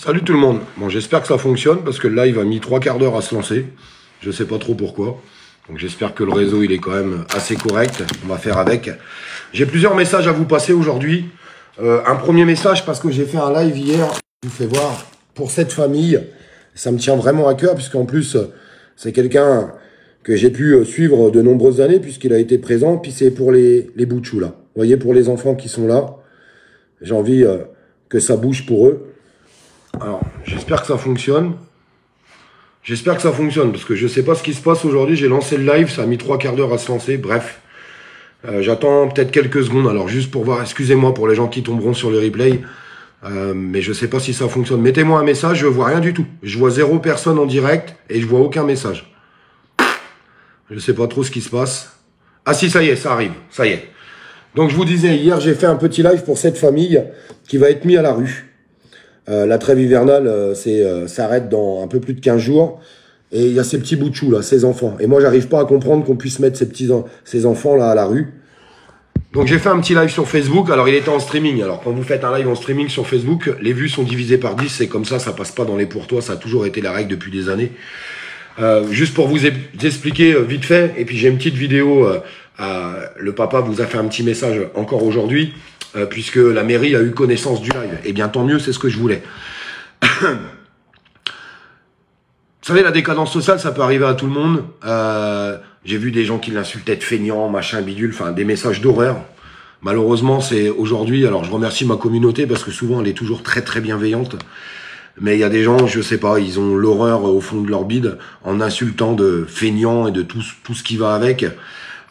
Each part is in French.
Salut tout le monde. Bon, j'espère que ça fonctionne parce que le live a mis 3/4 d'heure à se lancer. Je sais pas trop pourquoi. Donc j'espère que le réseau il est quand même assez correct. On va faire avec. J'ai plusieurs messages à vous passer aujourd'hui. Un premier message parce que j'ai fait un live hier. Je vous fais voir pour cette famille. Ça me tient vraiment à cœur puisqu'en plus c'est quelqu'un que j'ai pu suivre de nombreuses années puisqu'il a été présent. Puis c'est pour les boutchous là. Vous voyez, pour les enfants qui sont là. J'ai envie que ça bouge pour eux. Alors, j'espère que ça fonctionne. J'espère que ça fonctionne, parce que je sais pas ce qui se passe aujourd'hui. J'ai lancé le live, ça a mis 3/4 d'heure à se lancer. Bref, j'attends peut-être quelques secondes. Alors, juste pour voir, excusez-moi pour les gens qui tomberont sur le replay. Mais je sais pas si ça fonctionne. Mettez-moi un message, je vois rien du tout. Je vois 0 personne en direct et je vois aucun message. Je sais pas trop ce qui se passe. Ah si, ça y est, ça arrive. Ça y est. Donc, je vous disais, hier, j'ai fait un petit live pour cette famille qui va être mise à la rue. La trêve hivernale s'arrête dans un peu plus de 15 jours. Et il y a ces petits bouts de chou là, ces enfants. Et moi, j'arrive pas à comprendre qu'on puisse mettre ces enfants là à la rue. Donc j'ai fait un petit live sur Facebook. Alors il était en streaming. Alors quand vous faites un live en streaming sur Facebook, les vues sont divisées par 10. C'est comme ça passe pas dans les pour toi. Ça a toujours été la règle depuis des années. Juste pour vous expliquer vite fait. Et puis j'ai une petite vidéo. Le papa vous a fait un petit message encore aujourd'hui. Puisque la mairie a eu connaissance du live. Eh bien, tant mieux, c'est ce que je voulais. Vous savez, la décadence sociale, ça peut arriver à tout le monde. J'ai vu des gens qui l'insultaient de feignant, machin, bidule, enfin, des messages d'horreur. Malheureusement, c'est aujourd'hui, alors je remercie ma communauté parce que souvent, elle est toujours très, très bienveillante. Mais il y a des gens, je sais pas, ils ont l'horreur au fond de leur bide en insultant de feignant et de tout ce qui va avec.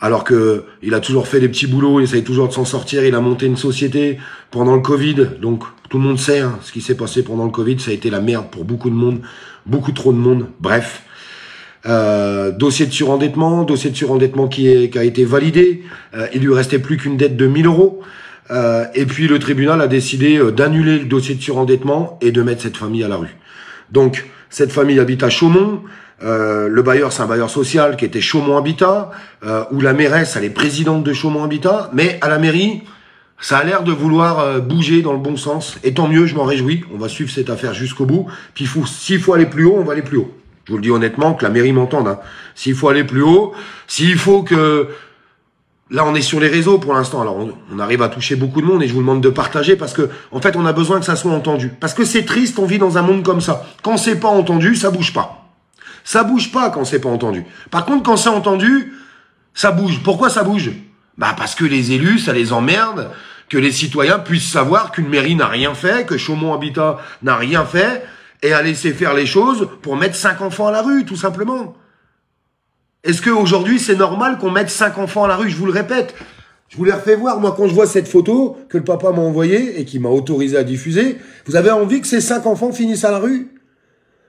Alors que il a toujours fait des petits boulots, il essaye toujours de s'en sortir, il a monté une société pendant le Covid. Donc tout le monde sait ce qui s'est passé pendant le Covid, ça a été la merde pour beaucoup de monde, beaucoup trop de monde. Bref, dossier de surendettement qui a été validé. Il lui restait plus qu'une dette de 1 000 euros. Et puis le tribunal a décidé d'annuler le dossier de surendettement et de mettre cette famille à la rue. Donc cette famille habite à Chaumont. Le bailleur, c'est un bailleur social qui était Chaumont Habitat, où la mairesse, elle est présidente de Chaumont Habitat, mais à la mairie, ça a l'air de vouloir bouger dans le bon sens, et tant mieux, je m'en réjouis, on va suivre cette affaire jusqu'au bout, puis s'il faut aller plus haut, on va aller plus haut. Je vous le dis honnêtement, que la mairie m'entende, S'il faut aller plus haut, s'il faut que... Là, on est sur les réseaux pour l'instant, alors on arrive à toucher beaucoup de monde, et je vous demande de partager, parce que, en fait, on a besoin que ça soit entendu. Parce que c'est triste, on vit dans un monde comme ça. Quand c'est pas entendu, ça bouge pas. Ça bouge pas quand c'est pas entendu. Par contre, quand c'est entendu, ça bouge. Pourquoi ça bouge? Bah parce que les élus, ça les emmerde, que les citoyens puissent savoir qu'une mairie n'a rien fait, que Chaumont Habitat n'a rien fait, et a laissé faire les choses pour mettre 5 enfants à la rue, tout simplement. Est-ce qu'aujourd'hui, c'est normal qu'on mette 5 enfants à la rue? Je vous le répète. Je vous les refais voir. Moi, quand je vois cette photo que le papa m'a envoyée et qui m'a autorisé à diffuser, vous avez envie que ces 5 enfants finissent à la rue?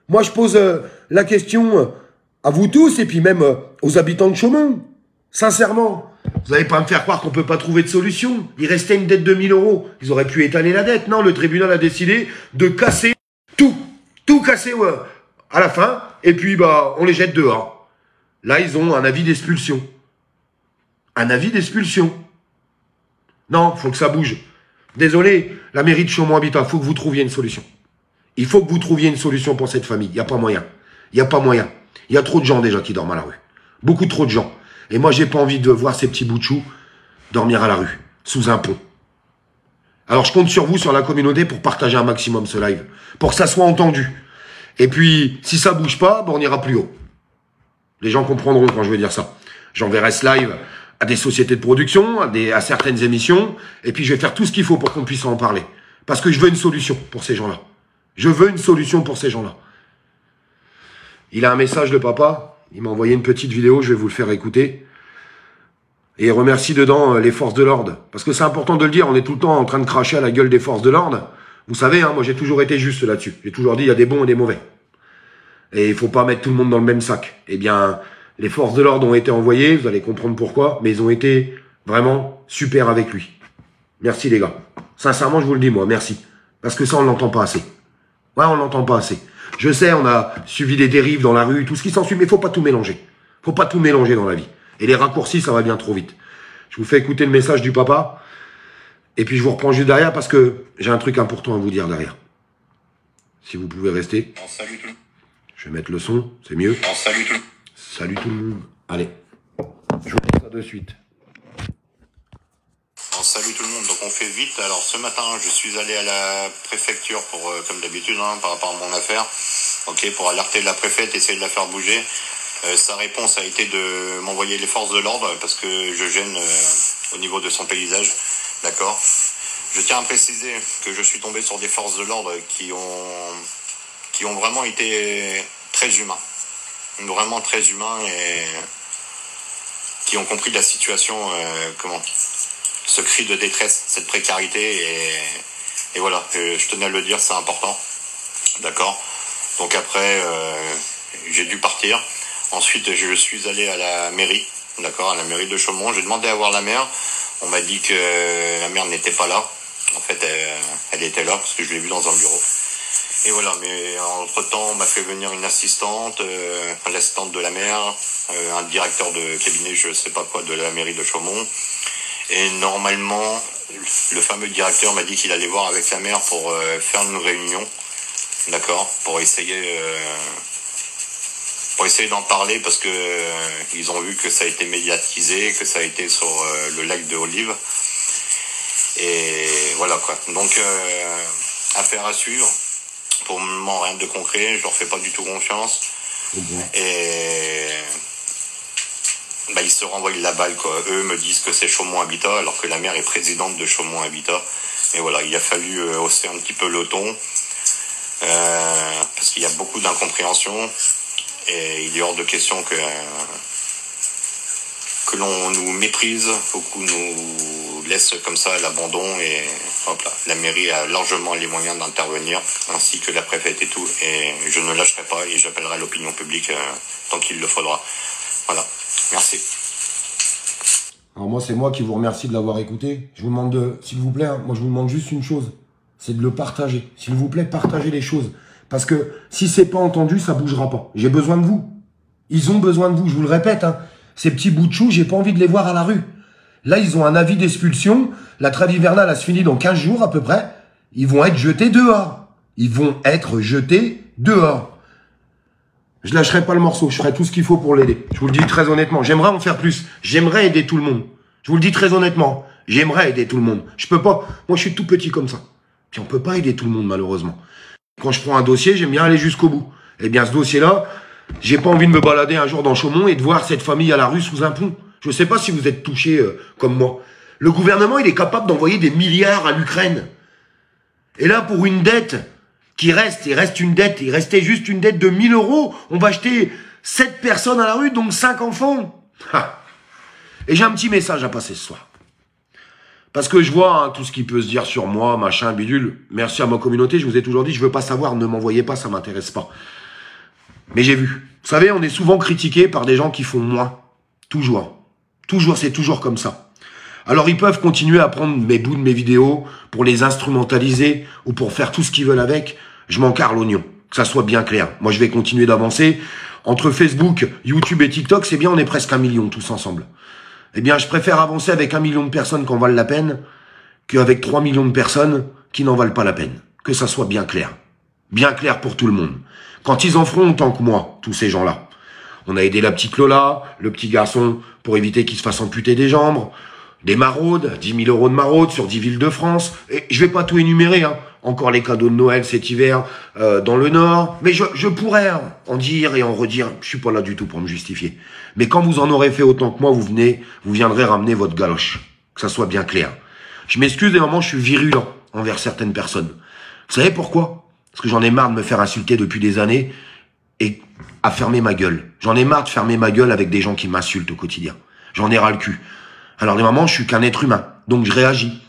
Moi, je pose la question à vous tous et puis même aux habitants de Chaumont. Sincèrement, vous n'allez pas me faire croire qu'on ne peut pas trouver de solution. Il restait une dette de 1 000 euros. Ils auraient pu étaler la dette. Non, le tribunal a décidé de casser tout. Tout casser à la fin. Et puis, bah, on les jette dehors. Là, ils ont un avis d'expulsion. Un avis d'expulsion. Non, faut que ça bouge. Désolé, la mairie de Chaumont Habitat, il faut que vous trouviez une solution. Il faut que vous trouviez une solution pour cette famille. Il n'y a pas moyen. Il n'y a pas moyen. Il y a trop de gens déjà qui dorment à la rue. Beaucoup trop de gens. Et moi, j'ai pas envie de voir ces petits bouts de chou dormir à la rue, sous un pont. Alors, je compte sur vous, sur la communauté, pour partager un maximum ce live. Pour que ça soit entendu. Et puis, si ça bouge pas, ben, on ira plus haut. Les gens comprendront quand je vais dire ça. J'enverrai ce live à des sociétés de production, à certaines émissions. Et puis, je vais faire tout ce qu'il faut pour qu'on puisse en parler. Parce que je veux une solution pour ces gens-là. Je veux une solution pour ces gens-là. Il a un message, le papa. Il m'a envoyé une petite vidéo, je vais vous le faire écouter. Et il remercie dedans les forces de l'ordre. Parce que c'est important de le dire, on est tout le temps en train de cracher à la gueule des forces de l'ordre. Vous savez, moi j'ai toujours été juste là-dessus. J'ai toujours dit, il y a des bons et des mauvais. Et il ne faut pas mettre tout le monde dans le même sac. Eh bien, les forces de l'ordre ont été envoyées, vous allez comprendre pourquoi, mais ils ont été vraiment super avec lui. Merci les gars. Sincèrement, je vous le dis moi, merci. Parce que ça, on ne l'entend pas assez. Ouais, on l'entend pas assez. Je sais, on a suivi des dérives dans la rue, tout ce qui s'ensuit, mais il faut pas tout mélanger. Faut pas tout mélanger dans la vie. Et les raccourcis, ça va bien trop vite. Je vous fais écouter le message du papa, et puis je vous reprends juste derrière parce que j'ai un truc important à vous dire derrière. Si vous pouvez rester. Salut tout le monde. Je vais mettre le son, c'est mieux. Salut tout le monde. Salut tout le monde. Allez, je vous dis ça de suite. Salut tout le monde, donc on fait vite. Alors ce matin, je suis allé à la préfecture pour, comme d'habitude, par rapport à mon affaire, ok, pour alerter la préfète, essayer de la faire bouger. Sa réponse a été de m'envoyer les forces de l'ordre parce que je gêne au niveau de son paysage, d'accord. Je tiens à préciser que je suis tombé sur des forces de l'ordre qui ont vraiment été très humains, vraiment très humains et qui ont compris la situation, ce cri de détresse, cette précarité et voilà, je tenais à le dire, c'est important, d'accord. Donc après, j'ai dû partir. Ensuite, je suis allé à la mairie, d'accord, à la mairie de Chaumont. J'ai demandé à voir la maire. On m'a dit que la maire n'était pas là. En fait, elle était là parce que je l'ai vue dans un bureau. Et voilà, mais entre-temps, on m'a fait venir une assistante, l'assistante de la maire, un directeur de cabinet, je sais pas quoi, de la mairie de Chaumont. Et normalement, le fameux directeur m'a dit qu'il allait voir avec la maire pour faire une réunion, d'accord, pour essayer d'en parler parce que ils ont vu que ça a été médiatisé, que ça a été sur le lac de Olive. Et voilà quoi. Donc affaire à suivre. Pour le moment, rien de concret, je leur fais pas du tout confiance. Et ils se renvoient la balle quoi. Eux me disent que c'est Chaumont Habitat alors que la maire est présidente de Chaumont Habitat. Et voilà, il a fallu hausser un petit peu le ton parce qu'il y a beaucoup d'incompréhension et il est hors de question que l'on nous méprise, beaucoup nous laissent comme ça à l'abandon et hop là, la mairie a largement les moyens d'intervenir, ainsi que la préfète et tout, et je ne lâcherai pas et j'appellerai l'opinion publique tant qu'il le faudra. Voilà, merci. Alors moi, c'est moi qui vous remercie de l'avoir écouté. Je vous demande s'il vous plaît, moi je vous demande juste une chose, c'est de le partager. S'il vous plaît, partagez les choses. Parce que si c'est pas entendu, ça bougera pas. J'ai besoin de vous. Ils ont besoin de vous, je vous le répète, Ces petits bouts de choux, j'ai pas envie de les voir à la rue. Là, ils ont un avis d'expulsion. La trêve hivernale, elle se finit dans 15 jours à peu près. Ils vont être jetés dehors. Ils vont être jetés dehors. Je lâcherai pas le morceau. Je ferai tout ce qu'il faut pour l'aider. Je vous le dis très honnêtement. J'aimerais en faire plus. J'aimerais aider tout le monde. Je vous le dis très honnêtement. J'aimerais aider tout le monde. Je peux pas. Moi, je suis tout petit comme ça. Puis on peut pas aider tout le monde, malheureusement. Quand je prends un dossier, j'aime bien aller jusqu'au bout. Eh bien, ce dossier-là, j'ai pas envie de me balader un jour dans Chaumont et de voir cette famille à la rue sous un pont. Je sais pas si vous êtes touchés comme moi. Le gouvernement, il est capable d'envoyer des milliards à l'Ukraine. Et là, pour une dette qui reste, il reste une dette, il restait juste une dette de 1 000 €, on va acheter 7 personnes à la rue, donc 5 enfants. Et j'ai un petit message à passer ce soir. Parce que je vois tout ce qui peut se dire sur moi, machin, bidule. Merci à ma communauté, je vous ai toujours dit, je veux pas savoir, ne m'envoyez pas, ça m'intéresse pas. Mais j'ai vu. Vous savez, on est souvent critiqué par des gens qui font moins. Toujours. Toujours, c'est toujours comme ça. Alors, ils peuvent continuer à prendre mes bouts de mes vidéos pour les instrumentaliser ou pour faire tout ce qu'ils veulent avec. Je m'en carre l'oignon. Que ça soit bien clair. Moi, je vais continuer d'avancer. Entre Facebook, YouTube et TikTok, c'est bien, on est presque 1 million tous ensemble. Eh bien, je préfère avancer avec 1 million de personnes qui en valent la peine qu'avec 3 millions de personnes qui n'en valent pas la peine. Que ça soit bien clair. Bien clair pour tout le monde. Quand ils en feront autant que moi, tous ces gens-là. On a aidé la petite Lola, le petit garçon, pour éviter qu'il se fasse amputer des jambes. Des maraudes, 10 000 € de maraudes sur 10 villes de France. Et je vais pas tout énumérer, Encore les cadeaux de Noël cet hiver dans le Nord. Mais je pourrais en dire et en redire. Je suis pas là du tout pour me justifier. Mais quand vous en aurez fait autant que moi, vous viendrez ramener votre galoche. Que ça soit bien clair. Je m'excuse des moments, je suis virulent envers certaines personnes. Vous savez pourquoi? Parce que j'en ai marre de me faire insulter depuis des années et à fermer ma gueule. J'en ai marre de fermer ma gueule avec des gens qui m'insultent au quotidien. J'en ai ras le cul. Alors des moments, je suis qu'un être humain. Donc je réagis.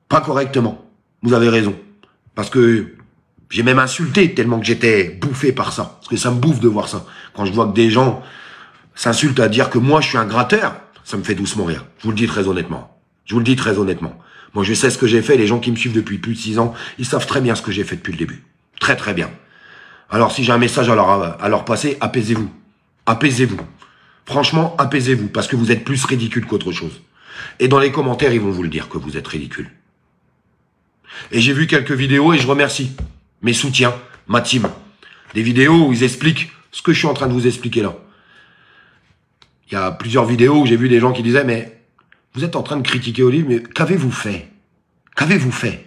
Pas correctement. Vous avez raison. Parce que j'ai même insulté tellement que j'étais bouffé par ça. Parce que ça me bouffe de voir ça. Quand je vois que des gens s'insultent à dire que moi je suis un gratteur, ça me fait doucement rire. Je vous le dis très honnêtement. Je vous le dis très honnêtement. Moi je sais ce que j'ai fait. Les gens qui me suivent depuis plus de 6 ans, ils savent très bien ce que j'ai fait depuis le début. Très très bien. Alors si j'ai un message à leur passer, apaisez-vous. Apaisez-vous. Franchement, apaisez-vous. Parce que vous êtes plus ridicule qu'autre chose. Et dans les commentaires, ils vont vous le dire que vous êtes ridicule. Et j'ai vu quelques vidéos et je remercie. mes soutiens, ma team. Des vidéos où ils expliquent ce que je suis en train de vous expliquer là. Il y a plusieurs vidéos où j'ai vu des gens qui disaient, mais vous êtes en train de critiquer Olive, mais qu'avez-vous fait? Qu'avez-vous fait?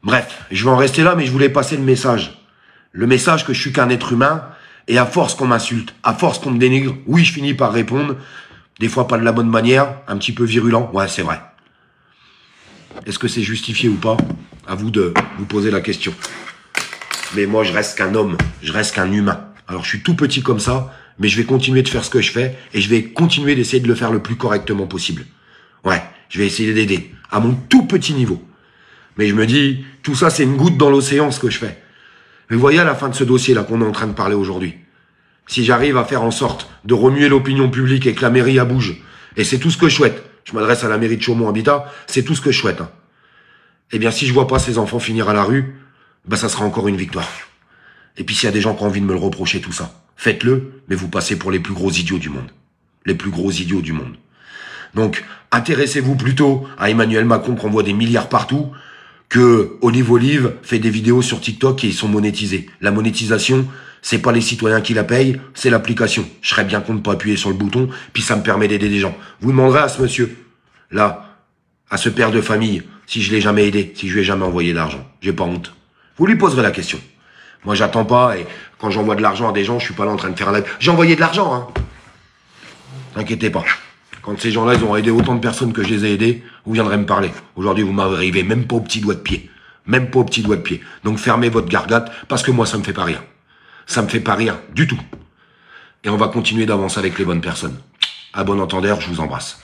Bref, je vais en rester là, mais je voulais passer le message. Le message que je suis qu'un être humain, et à force qu'on m'insulte, à force qu'on me dénigre, oui, je finis par répondre, des fois pas de la bonne manière, un petit peu virulent, ouais, c'est vrai. Est-ce que c'est justifié ou pas? À vous de vous poser la question. Mais moi, je reste qu'un homme, je reste qu'un humain. Alors, je suis tout petit comme ça, mais je vais continuer de faire ce que je fais, et je vais continuer d'essayer de le faire le plus correctement possible. Ouais, je vais essayer d'aider, à mon tout petit niveau. Mais je me dis, tout ça, c'est une goutte dans l'océan, ce que je fais. Mais vous voyez, à la fin de ce dossier-là qu'on est en train de parler aujourd'hui, si j'arrive à faire en sorte de remuer l'opinion publique et que la mairie bouge, et c'est tout ce que je souhaite, je m'adresse à la mairie de Chaumont-Habitat, c'est tout ce que je souhaite. Hein. Eh bien, si je vois pas ces enfants finir à la rue, ben ça sera encore une victoire. Et puis s'il y a des gens qui ont envie de me le reprocher, tout ça, faites-le, mais vous passez pour les plus gros idiots du monde. Les plus gros idiots du monde. Donc, intéressez-vous plutôt à Emmanuel Macron qui envoie des milliards partout, que Olive fait des vidéos sur TikTok et ils sont monétisés. La monétisation, c'est pas les citoyens qui la payent, c'est l'application. Je serais bien con de pas appuyer sur le bouton, puis ça me permet d'aider des gens. Vous demanderez à ce monsieur, là, à ce père de famille, si je l'ai jamais aidé, si je lui ai jamais envoyé d'argent. J'ai pas honte. Vous lui poserez la question. Moi, j'attends pas, et quand j'envoie de l'argent à des gens, je suis pas là en train de faire un live. J'ai envoyé de l'argent, hein. Inquiétez pas. Quand ces gens-là, ils ont aidé autant de personnes que je les ai aidés, vous viendrez me parler. Aujourd'hui, vous m'arrivez même pas au petit doigt de pied. Même pas au petit doigt de pied. Donc fermez votre gargate, parce que moi, ça me fait pas rien. Ça me fait pas rien, du tout. Et on va continuer d'avancer avec les bonnes personnes. À bon entendeur, je vous embrasse.